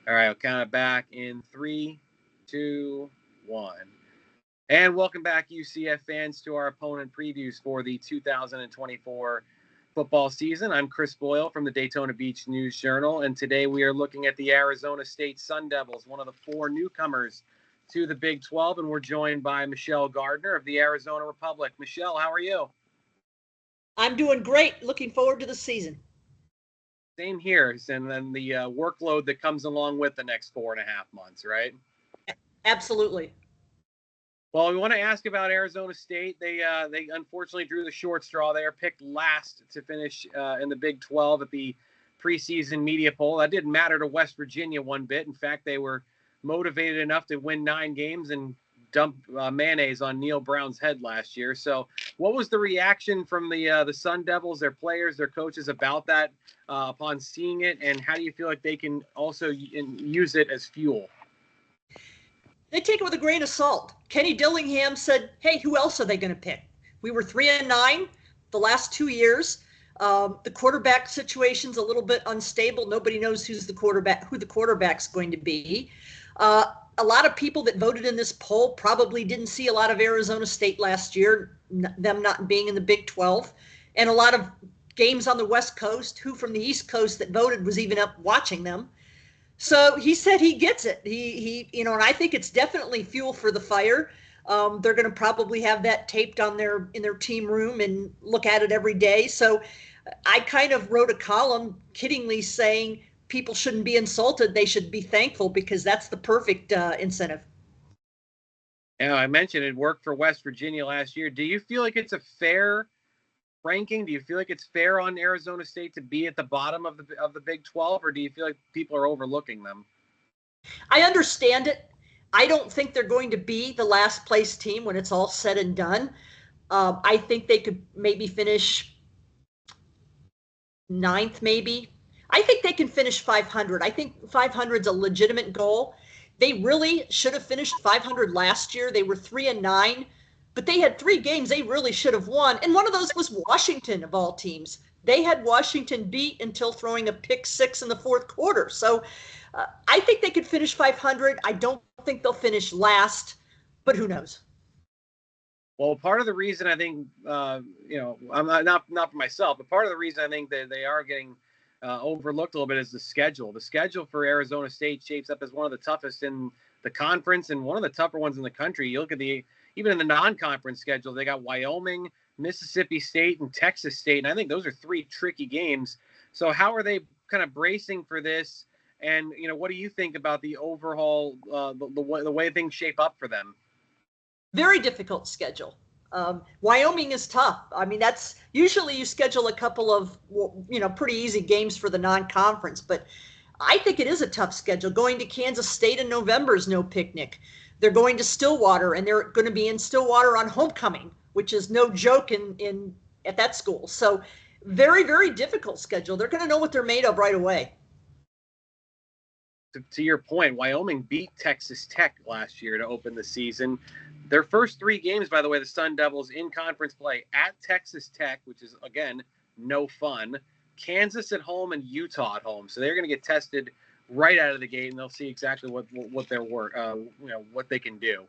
All right, I'll count it back in 3, 2, 1. And welcome back, UCF fans, to our opponent previews for the 2024 football season. I'm Chris Boyle from the Daytona Beach News Journal, and today we are looking at the Arizona State Sun Devils, one of the 4 newcomers to the Big 12, and we're joined by Michelle Gardner of the Arizona Republic. Michelle, how are you? I'm doing great. Looking forward to the season. Same here, and then the workload that comes along with the next 4.5 months, right? Absolutely. Well, we want to ask about Arizona State. They unfortunately drew the short straw. They are picked last to finish in the Big 12 at the preseason media poll. That didn't matter to West Virginia one bit. In fact, they were motivated enough to win 9 games and dump mayonnaise on Neil Brown's head last year. So what was the reaction from the Sun Devils, their players, their coaches about that upon seeing it? And how do you feel like they can also use it as fuel? They take it with a grain of salt. Kenny Dillingham said, hey, who else are they going to pick? We were 3-9 the last 2 years. The quarterback situation's a little bit unstable. Nobody knows who the quarterback's going to be. A lot of people that voted in this poll probably didn't see a lot of Arizona State last year, them not being in the Big 12, and a lot of games on the West Coast. Who from the East Coast that voted was even up watching them. So he said he gets it. And I think it's definitely fuel for the fire. They're going to probably have that taped in their team room and look at it every day. So I kind of wrote a column kiddingly saying people shouldn't be insulted. They should be thankful because that's the perfect incentive. Yeah, I mentioned it worked for West Virginia last year. Do you feel like it's a fair ranking? Do you feel like it's fair on Arizona State to be at the bottom of the Big 12, or do you feel like people are overlooking them? I understand it. I don't think they're going to be the last place team when it's all said and done. I think they could maybe finish 9th, maybe. I think they can finish 500. I think 500 is a legitimate goal. They really should have finished 500 last year. They were 3-9, but they had 3 games they really should have won. And one of those was Washington, of all teams. They had Washington beat until throwing a pick 6 in the 4th quarter. So I think they could finish 500. I don't think they'll finish last, but who knows? Well, part of the reason I think, I'm not for myself, but part of the reason I think that they are getting overlooked a little bit is the schedule. The schedule for Arizona State shapes up as one of the toughest in the conference and one of the tougher ones in the country. You look at even in the non-conference schedule, they got Wyoming, Mississippi State, and Texas State, and I think those are 3 tricky games. So how are they kind of bracing for this? And what do you think about the overhaul, the way things shape up for them? Very difficult schedule. Wyoming is tough. I mean, that's usually you schedule a couple of, pretty easy games for the non-conference, but I think it is a tough schedule. Going to Kansas State in November is no picnic. They're going to Stillwater, and they're going to be in Stillwater on homecoming, which is no joke at that school. So very, very difficult schedule. They're going to know what they're made of right away. To your point, Wyoming beat Texas Tech last year to open the season. Their first 3 games, by the way, the Sun Devils in conference play at Texas Tech, which is, again, no fun, Kansas at home, and Utah at home. So they're going to get tested right out of the gate, and they'll see exactly what their work, what they can do.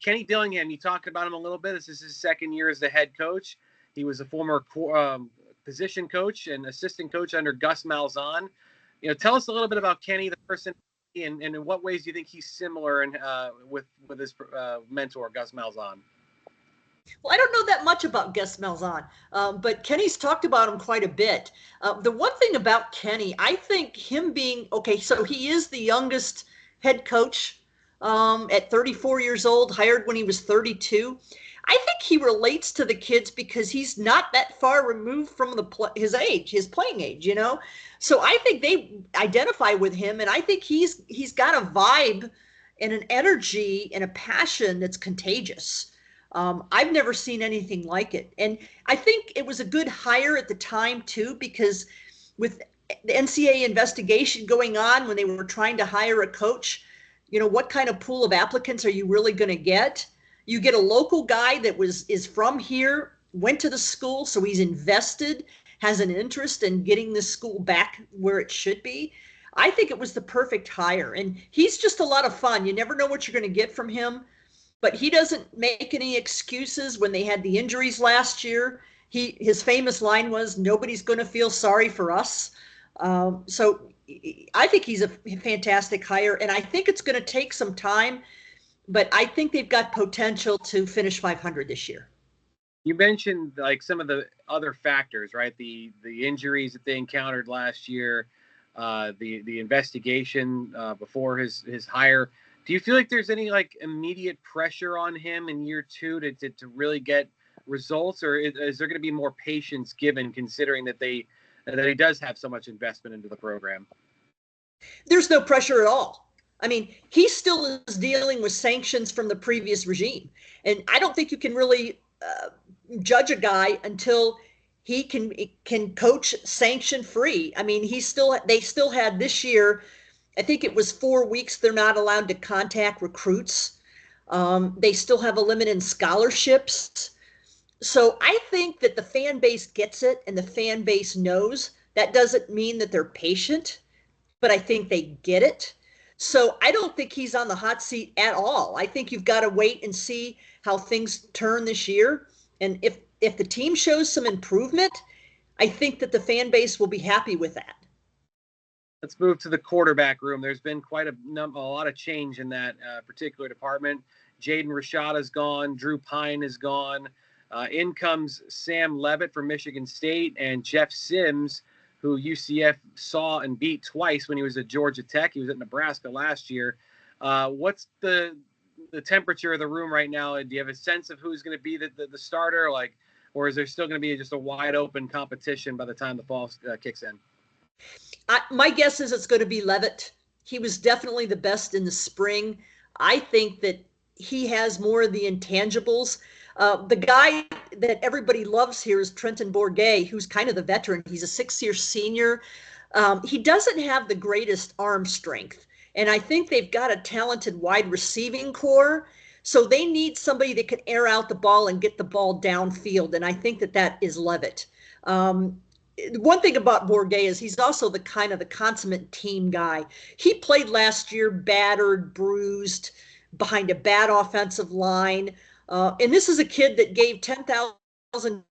Kenny Dillingham, you talked about him a little bit. This is his 2nd year as the head coach. He was a former position coach and assistant coach under Gus Malzahn. Tell us a little bit about Kenny, the person, and in what ways do you think he's similar with his mentor, Gus Malzahn? Well, I don't know that much about Gus Malzahn, but Kenny's talked about him quite a bit. The one thing about Kenny, I think him being, so he is the youngest head coach at 34 years old, hired when he was 32. I think he relates to the kids because he's not that far removed from his playing age, So I think they identify with him, and I think he's got a vibe and an energy and a passion that's contagious. I've never seen anything like it. And I think it was a good hire at the time, too, because with the NCAA investigation going on when they were trying to hire a coach, what kind of pool of applicants are you really going to get? You get a local guy that is from here, went to the school, so he's invested, has an interest in getting this school back where it should be. I think it was the perfect hire. And he's just a lot of fun. You never know what you're going to get from him, but he doesn't make any excuses when they had the injuries last year. His famous line was, "Nobody's going to feel sorry for us." So I think he's a fantastic hire, and I think it's going to take some time, but I think they've got potential to finish 500 this year. You mentioned like some of the other factors, right? The injuries that they encountered last year, the investigation before his hire. Do you feel like there's any like immediate pressure on him in year two to really get results, or is there going to be more patience given, considering that he does have so much investment into the program? There's no pressure at all. I mean, he still is dealing with sanctions from the previous regime, and I don't think you can really judge a guy until he can coach sanction free. I mean, they still had this year, I think it was 4 weeks they're not allowed to contact recruits. They still have a limit in scholarships. So I think that the fan base gets it and the fan base knows. That doesn't mean that they're patient, but I think they get it. So I don't think he's on the hot seat at all. I think you've got to wait and see how things turn this year. And if the team shows some improvement, I think that the fan base will be happy with that. Let's move to the quarterback room. There's been quite a lot of change in that particular department. Jaden Rashada's gone. Drew Pine is gone. In comes Sam Levitt from Michigan State and Jeff Sims, who UCF saw and beat twice when he was at Georgia Tech. He was at Nebraska last year. What's the temperature of the room right now? Do you have a sense of who's going to be the starter, or is there still going to be just a wide open competition by the time the fall kicks in? My guess is it's going to be Levitt. He was definitely the best in the spring. I think that he has more of the intangibles. The guy that everybody loves here is Trenton Bourguet, who's kind of the veteran. He's a 6-year senior. He doesn't have the greatest arm strength, and I think they've got a talented wide receiving core. So they need somebody that can air out the ball and get the ball downfield, and I think that is Levitt. One thing about Bourguet is he's also the consummate team guy. He played last year battered, bruised, behind a bad offensive line. And this is a kid that gave $10,000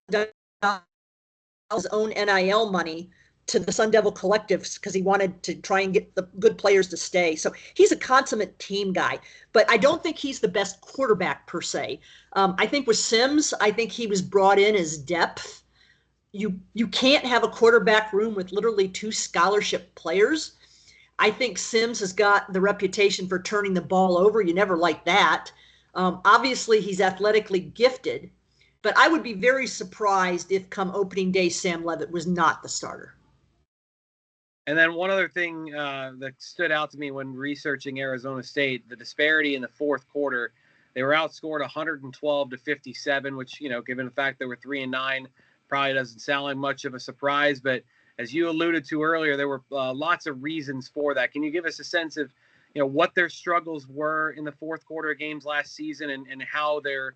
his own NIL money to the Sun Devil collectives because he wanted to try and get the good players to stay. So he's a consummate team guy, but I don't think he's the best quarterback per se. I think with Sims, I think he was brought in as depth. You can't have a quarterback room with literally 2 scholarship players. I think Sims has got the reputation for turning the ball over. You never like that. Obviously, he's athletically gifted, but I would be very surprised if come opening day, Sam Levitt was not the starter. And then one other thing that stood out to me when researching Arizona State, the disparity in the fourth quarter. They were outscored 112-57, which, given the fact they were 3-9, probably doesn't sound like much of a surprise. But as you alluded to earlier, there were lots of reasons for that. Can you give us a sense of, what their struggles were in the fourth quarter of games last season and how they're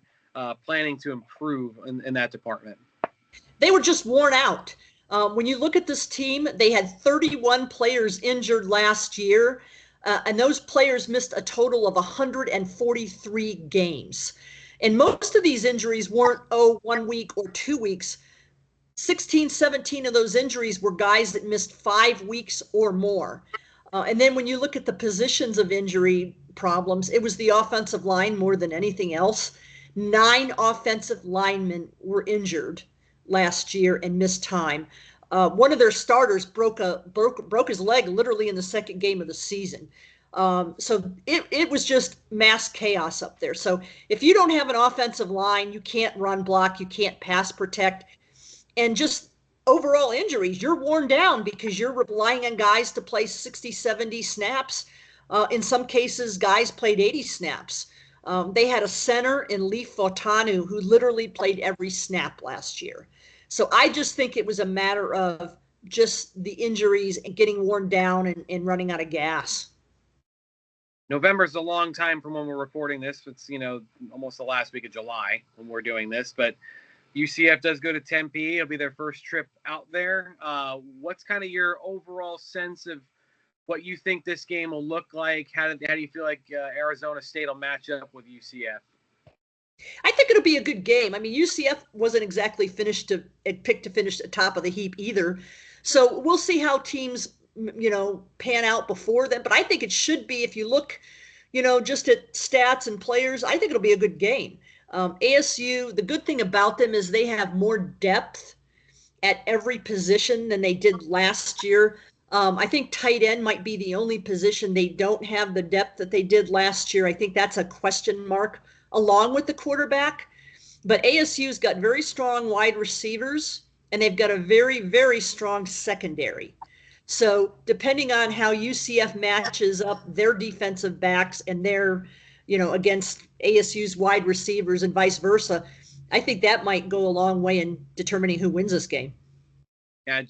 planning to improve in that department? They were just worn out. When you look at this team, they had 31 players injured last year, and those players missed a total of 143 games. And most of these injuries weren't, 1 week or 2 weeks. 16, 17 of those injuries were guys that missed 5 weeks or more. And then when you look at the positions of injury problems, it was the offensive line more than anything else. 9 offensive linemen were injured last year and missed time. One of their starters broke his leg literally in the second game of the season. So it was just mass chaos up there. So if you don't have an offensive line, you can't run block, you can't pass protect, and just overall injuries, you're worn down because you're relying on guys to play 60, 70 snaps. In some cases, guys played 80 snaps. They had a center in Lee Fotanu who literally played every snap last year. So I just think it was a matter of just the injuries and getting worn down and running out of gas. November's a long time from when we're recording this. It's, almost the last week of July when we're doing this, but UCF does go to Tempe. It'll be their first trip out there. What's kind of your overall sense of what you think this game will look like? How do you feel like Arizona State will match up with UCF? I think it'll be a good game. I mean, UCF wasn't exactly picked to finish at top of the heap either. So we'll see how teams, pan out before then. But I think it should be, if you look, just at stats and players, I think it'll be a good game. ASU, the good thing about them is they have more depth at every position than they did last year. I think tight end might be the only position they don't have the depth that they did last year. I think that's a question mark along with the quarterback. But ASU's got very strong wide receivers, and they've got a very, very strong secondary. So depending on how UCF matches up their defensive backs and their, against ASU's wide receivers and vice versa, I think that might go a long way in determining who wins this game. Yeah,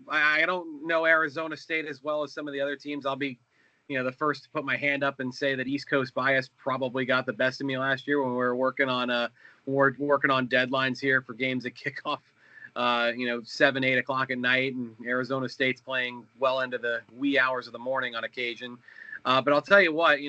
I don't know Arizona State as well as some of the other teams. I'll be, the first to put my hand up and say that East Coast bias probably got the best of me last year when we were working on deadlines here for games that kick off, 7, 8 o'clock at night, and Arizona State's playing well into the wee hours of the morning on occasion. But I'll tell you what,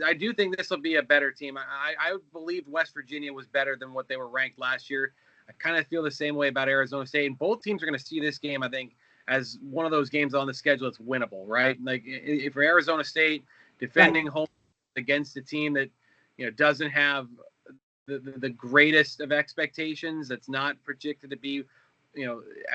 I do think this will be a better team. I believed West Virginia was better than what they were ranked last year. I kind of feel the same way about Arizona State. And both teams are going to see this game, I think, as one of those games on the schedule that's winnable, right? Like, if for Arizona State defending home against a team that, doesn't have the greatest of expectations, that's not projected to be,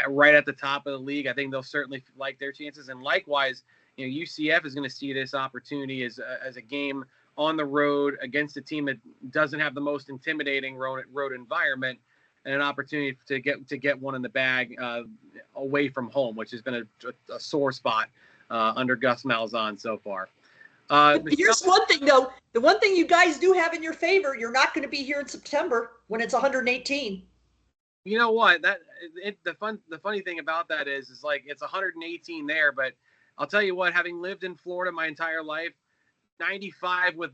right at the top of the league, I think they'll certainly like their chances. And likewise, UCF is going to see this opportunity as a game on the road against a team that doesn't have the most intimidating road environment, and an opportunity to get one in the bag away from home, which has been a sore spot under Gus Malzahn so far. Here's one thing, though. The one thing you guys do have in your favor, you're not going to be here in September when it's 118. You know what? The funny thing about that is like it's 118 there, but I'll tell you what, having lived in Florida my entire life, 95 with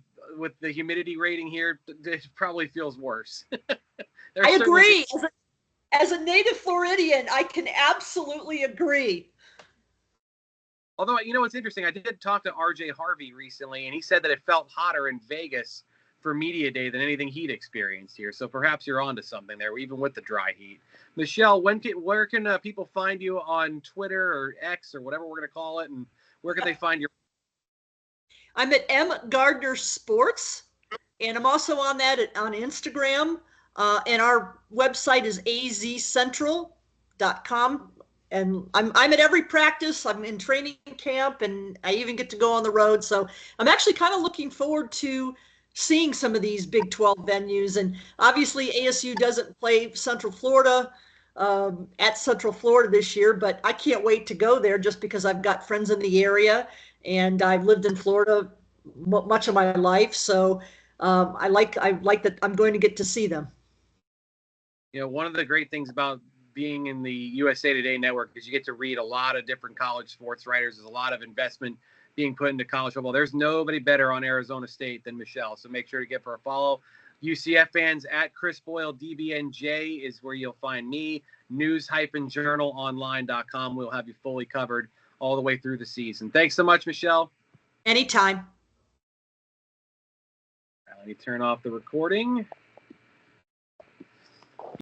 the humidity rating here, it probably feels worse. I agree. As a native Floridian, I can absolutely agree. Although, what's interesting, I did talk to RJ Harvey recently, and he said that it felt hotter in Vegas for Media Day than anything he'd experienced here. So perhaps you're onto something there, even with the dry heat. Michelle, where can people find you on Twitter or X or whatever we're going to call it, and where can they find your? I'm at M Gardner Sports, and I'm also on Instagram. And our website is azcentral.com. And I'm at every practice. I'm in training camp, and I even get to go on the road. So I'm actually kind of looking forward to seeing some of these Big 12 venues. And obviously ASU doesn't play Central Florida at Central Florida this year, but I can't wait to go there just because I've got friends in the area, and I've lived in Florida much of my life. So I like that I'm going to get to see them. One of the great things about being in the USA Today network is you get to read a lot of different college sports writers. There's a lot of investment being put into college football. There's nobody better on Arizona State than Michelle. So make sure to give her a follow. UCF fans, at Chris Boyle DBNJ is where you'll find me. news-journalonline.com. We'll have you fully covered all the way through the season. Thanks so much, Michelle. Anytime. Let me turn off the recording.